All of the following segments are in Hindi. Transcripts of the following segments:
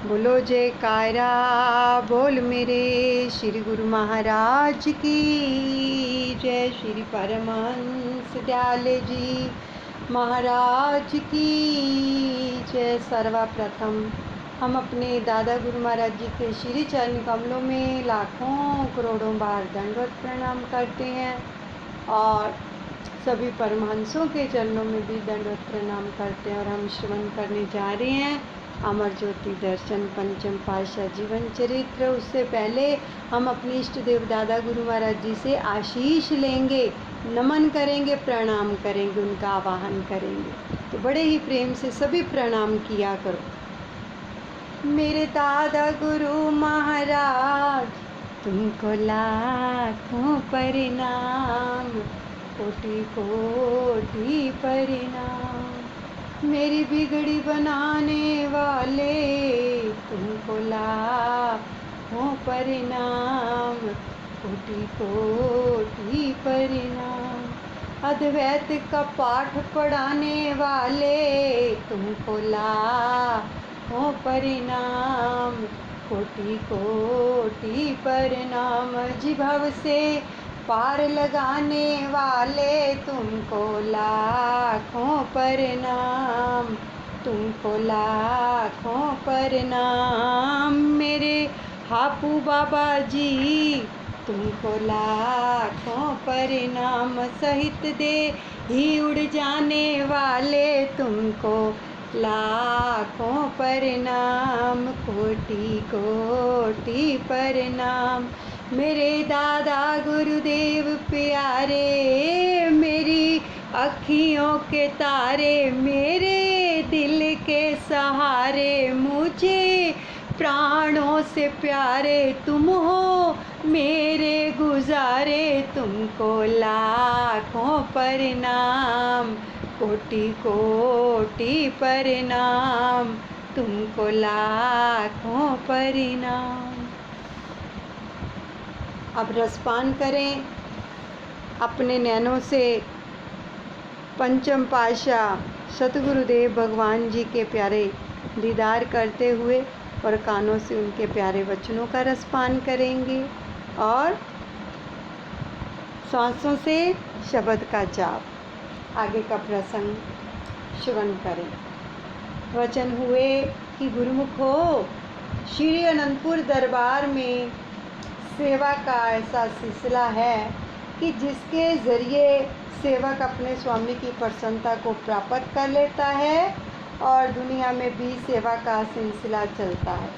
बोलो जयकारा बोल मेरे श्री गुरु महाराज की जय। श्री परमहंस दयाले जी महाराज की जय। सर्वप्रथम हम अपने दादा गुरु महाराज जी के श्री चरण कमलों में लाखों करोड़ों बार दंडवत प्रणाम करते हैं और सभी परमहंसों के चरणों में भी दंडवत प्रणाम करते हैं। और हम श्रवण करने जा रहे हैं अमर ज्योति दर्शन पंचम पातशाह जीवन चरित्र। उससे पहले हम अपने इष्ट देव दादा गुरु महाराज जी से आशीष लेंगे, नमन करेंगे, प्रणाम करेंगे, उनका आवाहन करेंगे। तो बड़े ही प्रेम से सभी प्रणाम किया करो। मेरे दादा गुरु महाराज तुमको लाखों प्रणाम, कोटि कोटि प्रणाम। मेरी बिगड़ी बनाने वाले तुमको लाखों प्रणाम, कोटि कोटि प्रणाम। अद्वैत का पाठ पढ़ाने वाले तुमको लाखों प्रणाम, कोटि कोटि प्रणाम। जिभव से पार लगाने वाले तुमको लाखों प्रणाम, तुमको लाखों प्रणाम। मेरे हापू बाबा जी तुमको लाखों प्रणाम। सहित दे ही उड़ जाने वाले तुमको लाखों प्रणाम, कोटि कोटि प्रणाम। मेरे दादा गुरुदेव प्यारे, मेरी अखियों के तारे, मेरे दिल के सहारे, मुझे प्राणों से प्यारे तुम हो मेरे गुजारे। तुमको लाखों प्रणाम, कोटि कोटि प्रणाम, तुमको लाखों प्रणाम। अब रसपान करें अपने नैनों से पंचम पातशाह सतगुरुदेव भगवान जी के प्यारे दीदार करते हुए और कानों से उनके प्यारे वचनों का रसपान करेंगे और सांसों से शब्द का जाप। आगे का प्रसंग श्रवण करें। वचन हुए कि गुरुमुख हो, श्री अनंतपुर दरबार में सेवा का ऐसा सिलसिला है कि जिसके ज़रिए सेवक अपने स्वामी की प्रसन्नता को प्राप्त कर लेता है और दुनिया में भी सेवा का सिलसिला चलता है,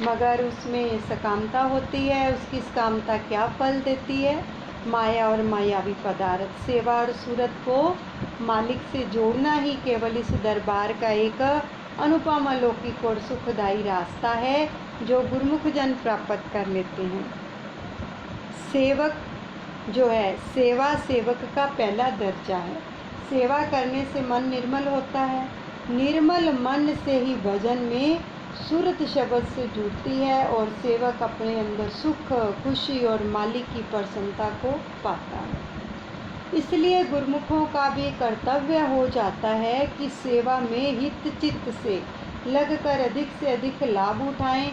मगर उसमें सकामता होती है। उसकी सकामता क्या फल देती है? माया और मायावी पदार्थ। सेवा और सूरत को मालिक से जोड़ना ही केवल इस दरबार का एक अनुपम अलौकिक और सुखदायी रास्ता है जो गुरुमुख जन प्राप्त कर लेते हैं। सेवक जो है, सेवा सेवक का पहला दर्जा है। सेवा करने से मन निर्मल होता है, निर्मल मन से ही भजन में सूरत शब्द से जुड़ती है और सेवक अपने अंदर सुख, खुशी और मालिक की प्रसन्नता को पाता है। इसलिए गुरुमुखों का भी कर्तव्य हो जाता है कि सेवा में हित चित्त से लगकर अधिक से अधिक लाभ उठाएं।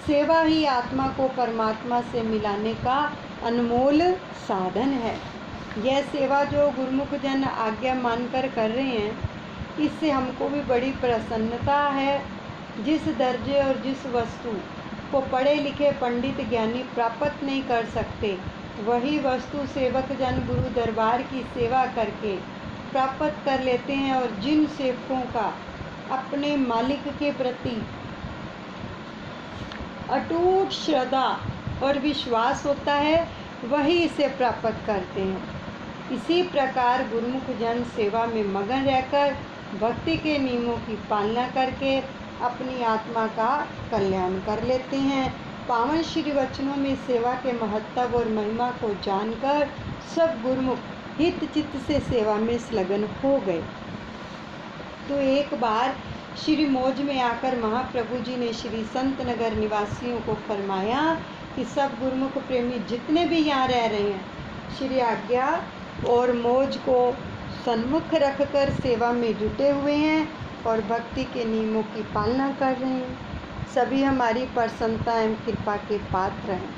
सेवा ही आत्मा को परमात्मा से मिलाने का अनमोल साधन है। यह सेवा जो गुरुमुख जन आज्ञा मानकर कर रहे हैं, इससे हमको भी बड़ी प्रसन्नता है। जिस दर्जे और जिस वस्तु को पढ़े लिखे पंडित ज्ञानी प्राप्त नहीं कर सकते, वही वस्तु सेवक जन गुरु दरबार की सेवा करके प्राप्त कर लेते हैं। और जिन सेवकों का अपने मालिक के प्रति अटूट श्रद्धा और विश्वास होता है, वही इसे प्राप्त करते हैं। इसी प्रकार गुरुमुख जन सेवा में मगन रहकर भक्ति के नियमों की पालना करके अपनी आत्मा का कल्याण कर लेते हैं। पावन श्री वचनों में सेवा के महत्व और महिमा को जानकर सब गुरुमुख हित चित्त से सेवा में संलग्न हो गए। तो एक बार श्री मौज में आकर महाप्रभु जी ने श्री संत नगर निवासियों को फरमाया कि सब गुरुमुख प्रेमी जितने भी यहाँ रह रहे हैं, श्री आज्ञा और मौज को सन्मुख रखकर सेवा में जुटे हुए हैं और भक्ति के नियमों की पालना कर रहे हैं। सभी हमारी प्रसन्नता एवं कृपा के पात्र हैं।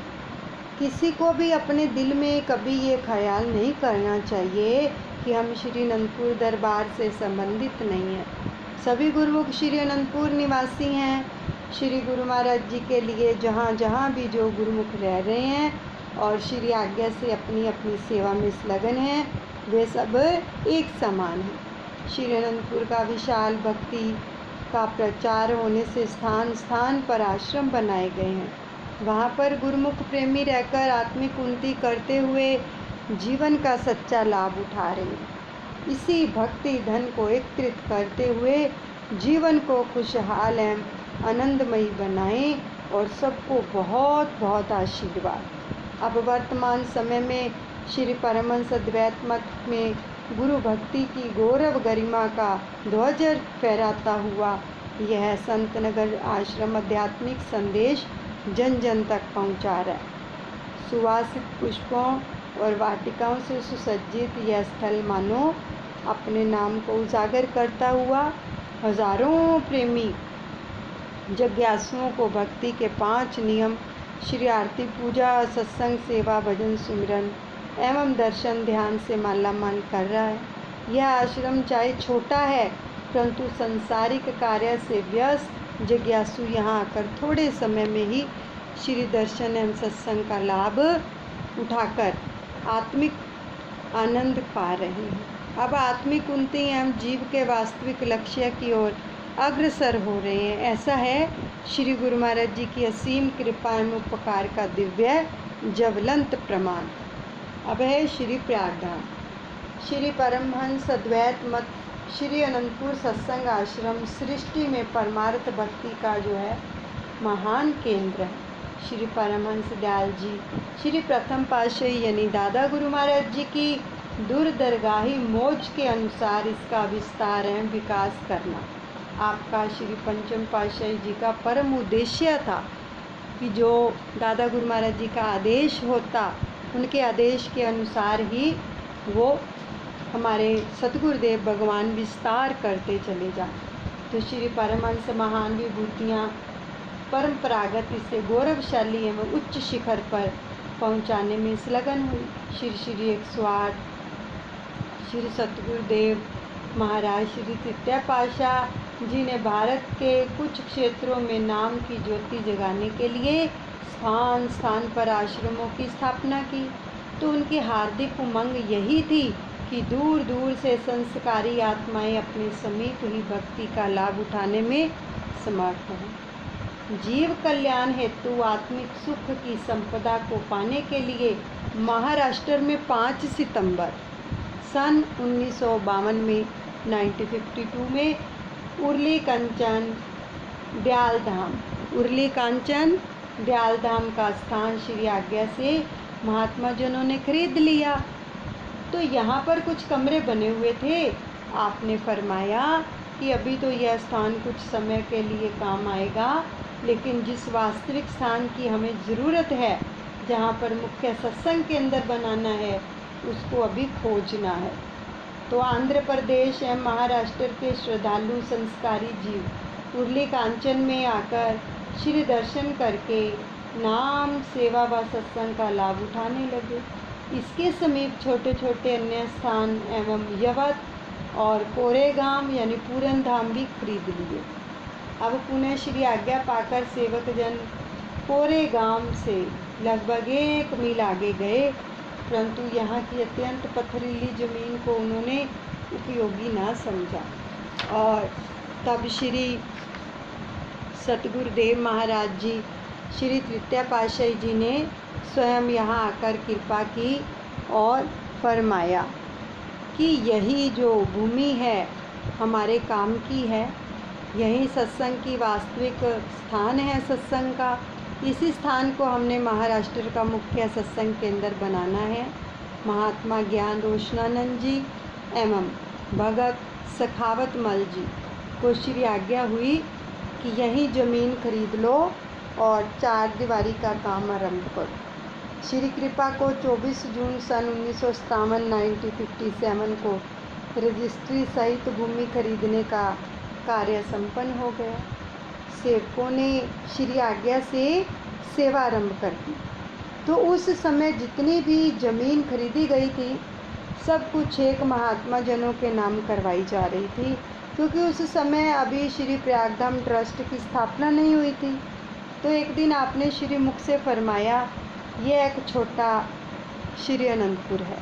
किसी को भी अपने दिल में कभी ये ख्याल नहीं करना चाहिए कि हम श्री अनंतपुर दरबार से संबंधित नहीं हैं। सभी गुरुमुख श्री अनंतपुर निवासी हैं। श्री गुरु महाराज जी के लिए जहाँ जहाँ भी जो गुरुमुख रह रहे हैं और श्री आज्ञा से अपनी अपनी सेवा में संलग्न हैं, वे सब एक समान हैं। श्री अनंतपुर का विशाल भक्ति का प्रचार होने से स्थान स्थान पर आश्रम बनाए गए हैं। वहाँ पर गुरुमुख प्रेमी रहकर आत्मिक उन्नति करते हुए जीवन का सच्चा लाभ उठा रहे हैं। इसी भक्ति धन को एकत्रित करते हुए जीवन को खुशहाल एवं आनंदमयी बनाएं और सबको बहुत बहुत आशीर्वाद। अब वर्तमान समय में श्री परमहंस अद्वैत मत में गुरु भक्ति की गौरव गरिमा का ध्वज फहराता हुआ यह संत नगर आश्रम आध्यात्मिक संदेश जन जन तक पहुंचा रहा है। सुवासित पुष्पों और वाटिकाओं से सुसज्जित यह स्थल मानो अपने नाम को उजागर करता हुआ हजारों प्रेमी जिज्ञासुओं को भक्ति के 5 नियम श्री आरती पूजा सत्संग सेवा भजन सुमिरन एवं दर्शन ध्यान से मालामाल कर रहा है। यह आश्रम चाहे छोटा है परंतु संसारिक कार्य से व्यस्त जिज्ञासु यहाँ आकर थोड़े समय में ही श्री दर्शन एवं सत्संग का लाभ उठाकर आत्मिक आनंद पा रहे हैं। अब आत्मिक उन्नति एवं जीव के वास्तविक लक्ष्य की ओर अग्रसर हो रहे हैं। ऐसा है श्री गुरु महाराज जी की असीम कृपा एवं उपकार का दिव्य ज्वलंत प्रमाण। अब है श्री प्रयागधाम। श्री परमहंस अद्वैत मत श्री अनंतपुर सत्संग आश्रम सृष्टि में परमार्थ भक्ति का जो है महान केंद्र है। श्री परमहंस दयाल जी श्री प्रथम पातशाही यानी दादा गुरु महाराज जी की दूरदरगाही मौज के अनुसार इसका विस्तार एवं विकास करना आपका श्री पंचम पातशाही जी का परम उद्देश्य था कि जो दादा गुरु महाराज जी का आदेश होता उनके आदेश के अनुसार ही वो हमारे सतगुरुदेव भगवान विस्तार करते चले जाएं। तो श्री परमहंस महान विभूतियाँ परंपरागत इसे गौरवशाली एवं उच्च शिखर पर पहुंचाने में संलग्न हुई। श्री श्री 108 श्री सतगुरुदेव महाराज श्री तृतीय पातशाह जी ने भारत के कुछ क्षेत्रों में नाम की ज्योति जगाने के लिए स्थान स्थान पर आश्रमों की स्थापना की। तो उनकी हार्दिक उमंग यही थी कि दूर दूर से संस्कारी आत्माएं अपने समीप ही भक्ति का लाभ उठाने में समर्थ हों। जीव कल्याण हेतु आत्मिक सुख की संपदा को पाने के लिए महाराष्ट्र में 5 सितंबर सन 1952 में 1952 में उर्ली कांचन दयालधाम का स्थान श्री आज्ञा से महात्मा जनों ने खरीद लिया। तो यहाँ पर कुछ कमरे बने हुए थे। आपने फरमाया कि अभी तो यह स्थान कुछ समय के लिए काम आएगा, लेकिन जिस वास्तविक स्थान की हमें ज़रूरत है जहाँ पर मुख्य सत्संग केंद्र बनाना है उसको अभी खोजना है। तो आंध्र प्रदेश एवं महाराष्ट्र के श्रद्धालु संस्कारी जीव उर्ली कांचन में आकर श्री दर्शन करके नाम सेवा व सत्संग का लाभ उठाने लगे। इसके समीप छोटे छोटे अन्य स्थान एवं यवत और कोरेगाम यानी पूरन धाम भी खरीद लिए। अब पुनः श्री आज्ञा पाकर सेवक जन कोरेगाम से लगभग 1 मील आगे गए, परंतु यहाँ की अत्यंत पथरीली जमीन को उन्होंने उपयोगी ना समझा और तब श्री सतगुरुदेव महाराज जी श्री तृतीय पातशाही जी ने स्वयं यहाँ आकर कृपा की और फरमाया कि यही जो भूमि है हमारे काम की है, यही सत्संग की वास्तविक स्थान है सत्संग का। इसी स्थान को हमने महाराष्ट्र का मुख्य सत्संग केंद्र बनाना है। महात्मा ज्ञान रोशनानंद जी एवं भगत सखावत मल जी को श्री आज्ञा हुई कि यही ज़मीन खरीद लो और 4 दीवारी का काम आरंभ करो। श्री कृपा को 24 जून सन 1957 को रजिस्ट्री सहित भूमि खरीदने का कार्य संपन्न हो गया। सेवकों ने श्री आज्ञा से सेवा आरंभ कर दी। तो उस समय जितनी भी ज़मीन खरीदी गई थी सब कुछ एक महात्मा जनों के नाम करवाई जा रही थी, क्योंकि उस समय अभी श्री प्रयागधाम ट्रस्ट की स्थापना नहीं हुई थी। तो एक दिन आपने श्री मुख से फरमाया, यह एक छोटा श्री अनंतपुर है,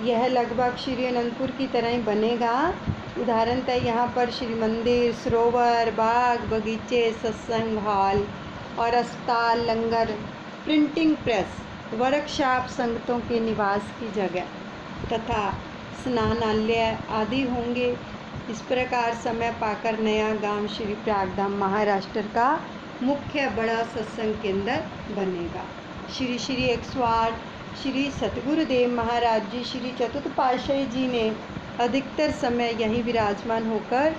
यह लगभग श्री अनंतपुर की तरह ही बनेगा। उदाहरणतः यहाँ पर श्री मंदिर, सरोवर, बाग बगीचे, सत्संग हॉल और अस्पताल, लंगर, प्रिंटिंग प्रेस, वर्कशॉप, संगतों के निवास की जगह तथा स्नानालय आदि होंगे। इस प्रकार समय पाकर नया गांव श्री प्रयागधाम महाराष्ट्र का मुख्य बड़ा सत्संग केंद्र बनेगा। श्री श्री 108 श्री सतगुरुदेव महाराज जी श्री चतुर्थ पातशाही जी ने अधिकतर समय यहीं विराजमान होकर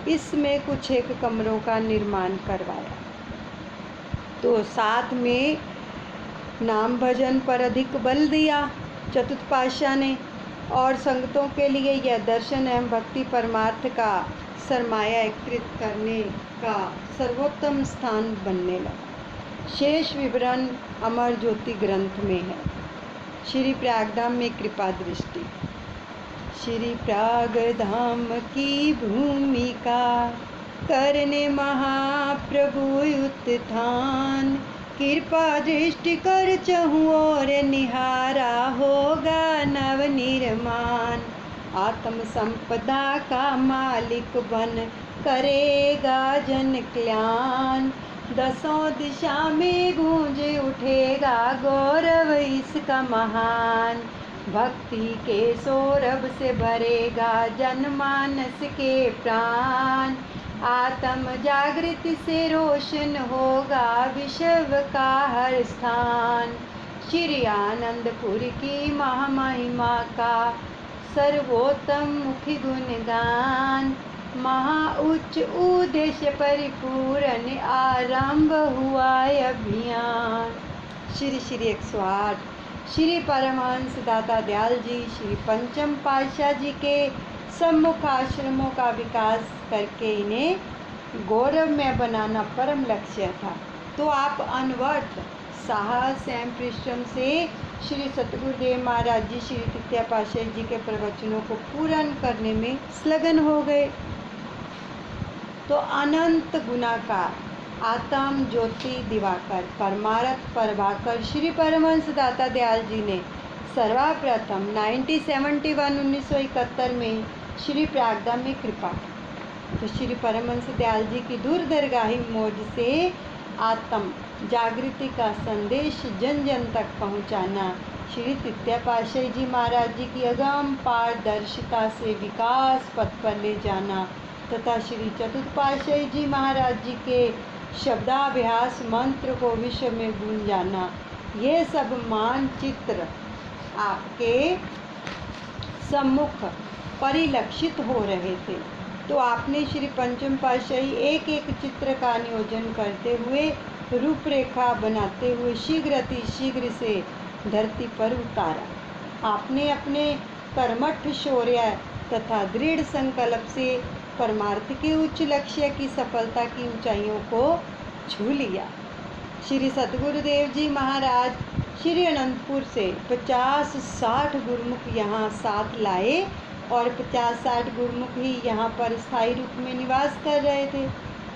इसमें कुछ एक कमरों का निर्माण करवाया। तो साथ में नाम भजन पर अधिक बल दिया चतुर्थ पातशाह ने, और संगतों के लिए यह दर्शन एवं भक्ति परमार्थ का सरमाया एकत्रित करने का सर्वोत्तम स्थान बनने लगा। शेष विवरण अमर ज्योति ग्रंथ में है। श्री प्रयागधाम में कृपा दृष्टि। श्री प्रयागधाम की भूमिका करने महाप्रभु उत्थान, कृपा दृष्टि कर चहु और निहारा होगा नव निर्माण, आत्म संपदा का मालिक बन करेगा जन कल्याण, दसों दिशा में गूंज उठेगा गौरव इसका महान, भक्ति के सौरभ से भरेगा जनमानस के प्राण, आत्म जागृति से रोशन होगा विश्व का हर स्थान, श्री आनंदपुर की महामहिमा का सर्वोत्तम मुखी गुणगान, महा उच्च उद्देश्य परिपूर्ण आरंभ हुआ अभियान। श्री श्री 108 श्री परमहंस दाता दयाल जी श्री पंचम पातशाह जी के सम्मुख आश्रमों का विकास करके इन्हें गौरवमय बनाना परम लक्ष्य था। तो आप अनवरत साहस एवं परिश्रम से श्री सतगुरुदेव महाराज जी श्री तृतीय पातशाही जी के प्रवचनों को पूर्ण करने में संलग्न हो गए। तो अनंत गुणाकार आत्म ज्योति दिवाकर परमार्थ प्रभाकर श्री परमहंस दाता दयाल जी ने सर्वप्रथम 1971 में श्री प्रयागधाम में कृपा की। तो श्री परमहंस दयाल जी की दूरदरगाही मौज से आत्म जागृति का संदेश जन जन तक पहुंचाना श्री तृतीय पातशाही जी महाराज जी की अगम पारदर्शिता से विकास पथ पर ले जाना तथा श्री चतुर्थ पातशाही जी महाराज जी के शब्दाभ्यास मंत्र को विश्व में गूंजाना, ये सब मानचित्र आपके सम्मुख परिलक्षित हो रहे थे। तो आपने श्री पंचम पातशाही एक एक चित्र का नियोजन करते हुए रूपरेखा बनाते हुए शीघ्र से धरती पर उतारा। आपने अपने कर्मठ शौर्य तथा दृढ़ संकल्प से परमार्थ के उच्च लक्ष्य की सफलता की ऊंचाइयों को छू लिया। श्री सतगुरुदेव जी महाराज श्री अनंतपुर से 50-60 गुरुमुख यहाँ साथ लाए और 50-60 गुरुमुख ही यहाँ पर स्थायी रूप में निवास कर रहे थे।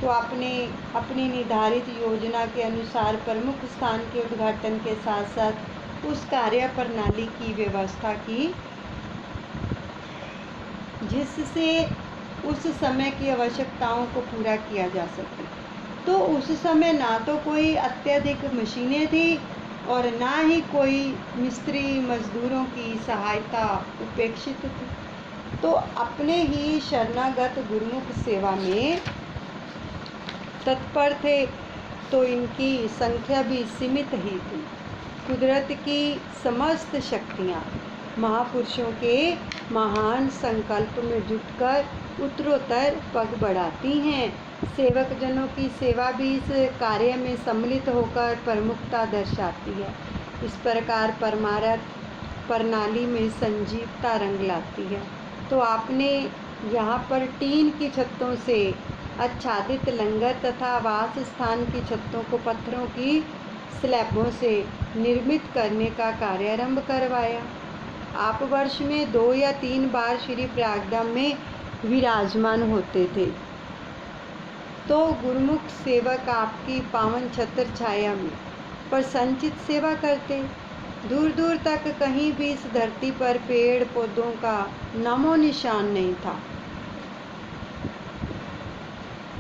तो आपने अपनी निर्धारित योजना के अनुसार प्रमुख स्थान के उद्घाटन के साथ साथ उस कार्य प्रणाली की व्यवस्था की जिससे उस समय की आवश्यकताओं को पूरा किया जा सके। तो उस समय ना तो कोई अत्यधिक मशीनें थी और ना ही कोई मिस्त्री मजदूरों की सहायता उपेक्षित थी। तो अपने ही शरणागत गुरुमुख सेवा में तत्पर थे। तो इनकी संख्या भी सीमित ही थी। कुदरत की समस्त शक्तियाँ महापुरुषों के महान संकल्प में जुटकर उत्तरोत्तर पग बढ़ाती हैं। सेवक जनों की सेवा भी इस कार्य में सम्मिलित होकर प्रमुखता दर्शाती है। इस प्रकार परमार्थ प्रणाली में संजीवता रंग लाती है। तो आपने यहाँ पर टीन की छतों से आच्छादित लंगर तथा वास स्थान की छतों को पत्थरों की स्लैबों से निर्मित करने का कार्यारंभ करवाया। आप वर्ष में 2 या 3 बार श्री प्रयागधाम में विराजमान होते थे, तो गुरुमुख सेवक आपकी पावन छत्र छाया में पर संचित सेवा करते। दूर दूर तक कहीं भी इस धरती पर पेड़ पौधों का नामो निशान नहीं था।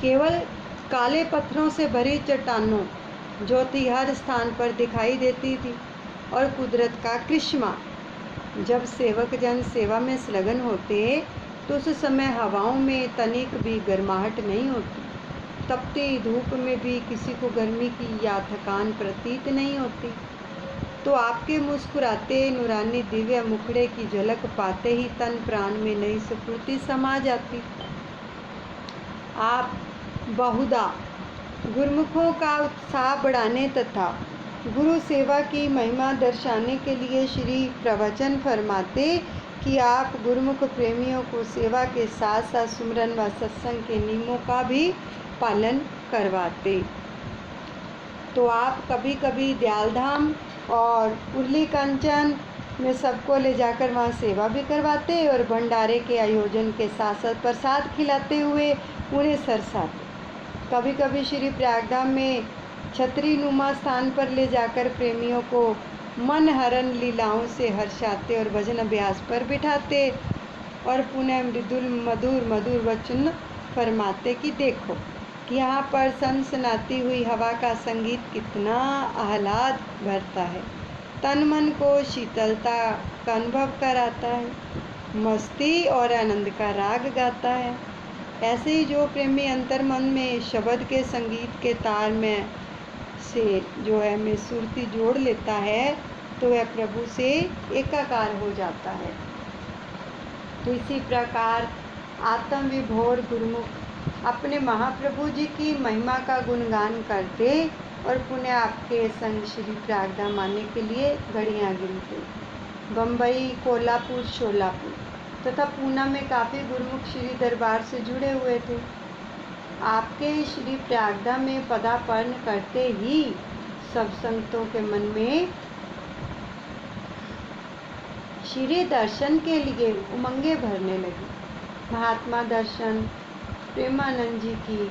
केवल काले पत्थरों से भरी चट्टानों ज्योति हर स्थान पर दिखाई देती थी और कुदरत का करिश्मा। जब सेवक जन सेवा में संलग्न होते तो उस समय हवाओं में तनिक भी गर्माहट नहीं होती। तपती धूप में भी किसी को गर्मी की या थकान प्रतीत नहीं होती। तो आपके मुस्कुराते नूरानी दिव्य मुखड़े की झलक पाते ही तन प्राण में नई स्फूर्ति समा जाती। आप बहुधा गुरुमुखों का उत्साह बढ़ाने तथा गुरु सेवा की महिमा दर्शाने के लिए श्री प्रवचन फरमाते कि आप गुरुमुख प्रेमियों को सेवा के साथ साथ सुमरन व सत्संग के नियमों का भी पालन करवाते। तो आप कभी कभी दयालधाम और उर्ली कंचन में सबको ले जाकर वहाँ सेवा भी करवाते और भंडारे के आयोजन के साथ साथ प्रसाद खिलाते हुए उन्हें सरसाते। कभी कभी श्री प्रयागधाम में छतरी नुमा स्थान पर ले जाकर प्रेमियों को मन हरण लीलाओं से हर्षाते और भजन अभ्यास पर बिठाते और पुनः मृदुल मधुर मधुर वचन फरमाते कि देखो कि यहाँ पर सनसनाती हुई हवा का संगीत कितना आह्लाद भरता है, तन मन को शीतलता का अनुभव कराता है, मस्ती और आनंद का राग गाता है। ऐसे ही जो प्रेमी अंतर मन में शब्द के संगीत के तार में से जो है में सुरती जोड़ लेता है तो वह प्रभु से एकाकार हो जाता है। तो इसी प्रकार आत्म विभोर गुरुमुख अपने महाप्रभु जी की महिमा का गुणगान करते और पुनः आपके संग श्री प्रयागधाम आने के लिए घड़ियाँ गिनते। बम्बई, कोल्हापुर, शोलापुर तथा पूना में काफ़ी गुरुमुख श्री दरबार से जुड़े हुए थे। आपके श्री प्रयागधाम में पदार्पण करते ही सब संतों के मन में श्री दर्शन के लिए उमंगे भरने लगी। महात्मा दर्शन प्रेमानंद जी की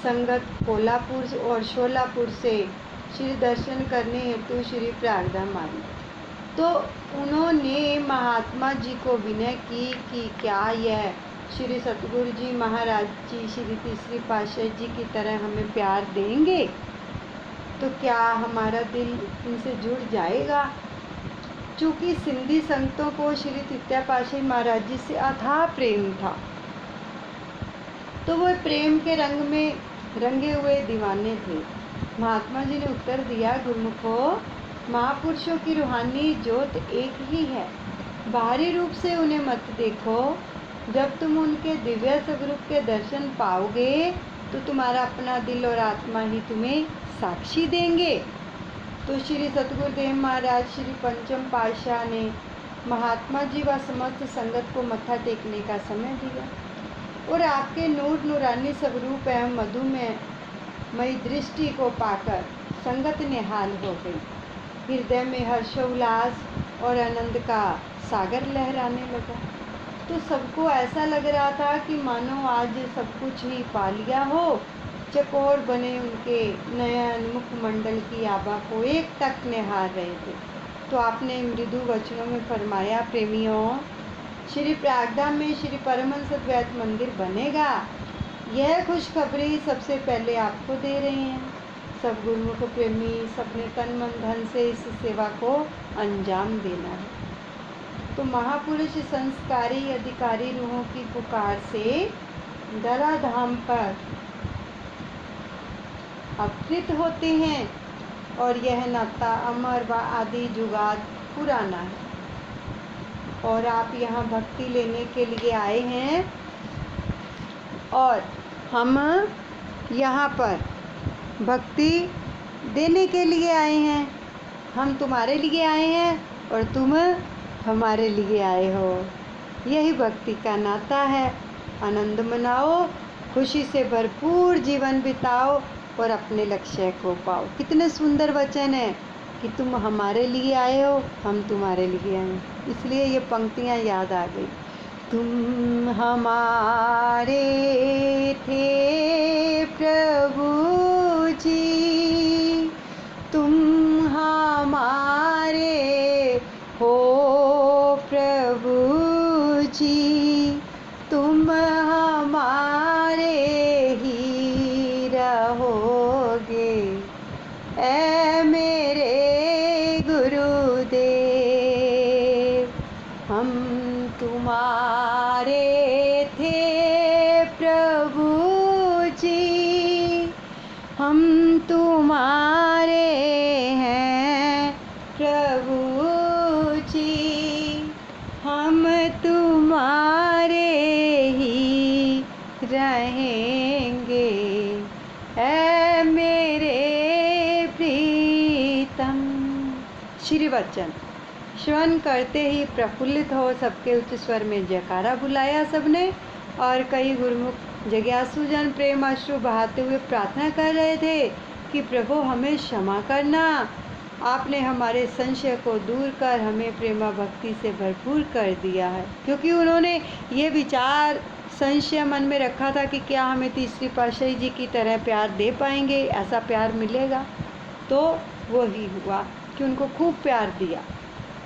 संगत कोल्हापुर और शोलापुर से श्री दर्शन करने हेतु श्री प्रयागधाम आई। तो उन्होंने महात्मा जी को विनय की कि क्या यह श्री सतगुरु जी महाराज जी श्री तीसरी पातशाही जी की तरह हमें प्यार देंगे, तो क्या हमारा दिल इनसे जुड़ जाएगा। चूँकि सिंधी संतों को श्री तृतीया पातशाही महाराज जी से अथाह प्रेम था, तो वह प्रेम के रंग में रंगे हुए दीवाने थे। महात्मा जी ने उत्तर दिया, गुरुमुखो, महापुरुषों की रूहानी ज्योत एक ही है, बाहरी रूप से उन्हें मत देखो। जब तुम उनके दिव्य स्वरूप के दर्शन पाओगे तो तुम्हारा अपना दिल और आत्मा ही तुम्हें साक्षी देंगे। तो श्री सतगुरुदेव महाराज श्री पंचम पातशाह ने महात्मा जी व समस्त संगत को मत्था टेकने का समय दिया और आपके नूर नूरानी स्वरूप एवं मधुमय दृष्टि को पाकर संगत निहाल हो गई। हृदय में हर्षोल्लास और आनंद का सागर लहराने लगा। तो सबको ऐसा लग रहा था कि मानो आज सब कुछ ही पा लिया हो। चकोर बने उनके नयन मुखमंडल की आभा को एक टक निहार रहे थे। तो आपने मृदु वचनों में फरमाया, प्रेमियों, श्री प्रयागधाम में श्री परमहंस अद्वैत मंदिर बनेगा। यह खुशखबरी सबसे पहले आपको दे रहे हैं। सब गुरुमुख प्रेमी सबने तन मन धन से इस सेवा को अंजाम देना है। तो महापुरुष संस्कारी अधिकारी रूहों की पुकार से धराधाम पर अवतरित होते हैं और यह नाता अमर व आदि जुगाद पुराना है। और आप यहाँ भक्ति लेने के लिए आए हैं और हम यहाँ पर भक्ति देने के लिए आए हैं। हम तुम्हारे लिए आए हैं और तुम हमारे लिए आए हो। यही भक्ति का नाता है। आनंद मनाओ खुशी से भरपूर जीवन बिताओ और अपने लक्ष्य को पाओ। कितने सुंदर वचन है कि तुम हमारे लिए आए हो, हम तुम्हारे लिए आए हैं। इसलिए ये पंक्तियाँ याद आ गई। तुम हमारे थे प्रभु जी, तुम हमारे हो प्रभु जी, तुम हमारे ही रहोगे। ऐ मेरे गुरुदेव, हम तुम्हारे थे प्रभु जी, हम तुम्हारे हैं प्रभु जी, हम तुम्हारे ही रहेंगे। ऐ मेरे प्रीतम। श्री वचन श्रवण करते ही प्रफुल्लित हो सबके उच्च स्वर में जयकारा बुलाया सबने, और कई गुरुमुख जिज्ञासु जन प्रेम अश्रु बहाते हुए प्रार्थना कर रहे थे कि प्रभु हमें क्षमा करना, आपने हमारे संशय को दूर कर हमें प्रेमा भक्ति से भरपूर कर दिया है। क्योंकि उन्होंने ये विचार संशय मन में रखा था कि क्या हमें तीसरी पातशाही जी की तरह प्यार दे पाएंगे, ऐसा प्यार मिलेगा। तो वो ही हुआ कि उनको खूब प्यार दिया।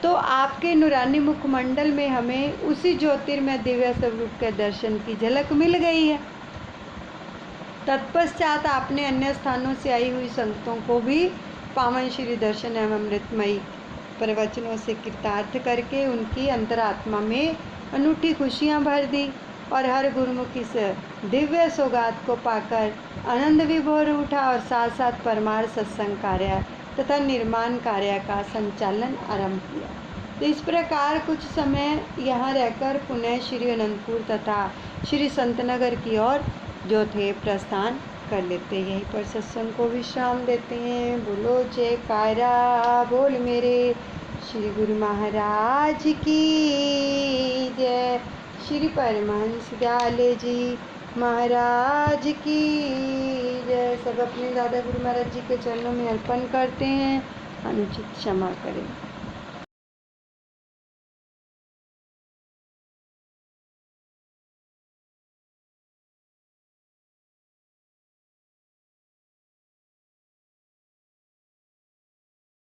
तो आपके नूरानी मुखमंडल में हमें उसी ज्योतिर्मय दिव्य स्वरूप के दर्शन की झलक मिल गई है। तत्पश्चात आपने अन्य स्थानों से आई हुई संगतों को भी पावन श्री दर्शन एवं अमृतमयी प्रवचनों से कृतार्थ करके उनकी अंतरात्मा में अनूठी खुशियाँ भर दी, और हर गुरुमुख इस दिव्य सौगात को पाकर आनंद विभोर उठा और साथ साथ परमार्थ सत्संग कार्य तथा निर्माण कार्य का संचालन आरंभ किया। तो इस प्रकार कुछ समय यहाँ रहकर पुनः श्री अनंतपुर तथा श्री संतनगर की ओर जो थे प्रस्थान कर लेते। यहीं पर सत्संग को विश्राम देते हैं। बोलो जयकारा बोल मेरे श्री गुरु महाराज की जय। श्री परमहंस दयाले जी महाराज की जय। सब अपने दादा गुरु महाराज जी के चरणों में अर्पण करते हैं। अनुचित क्षमा करें।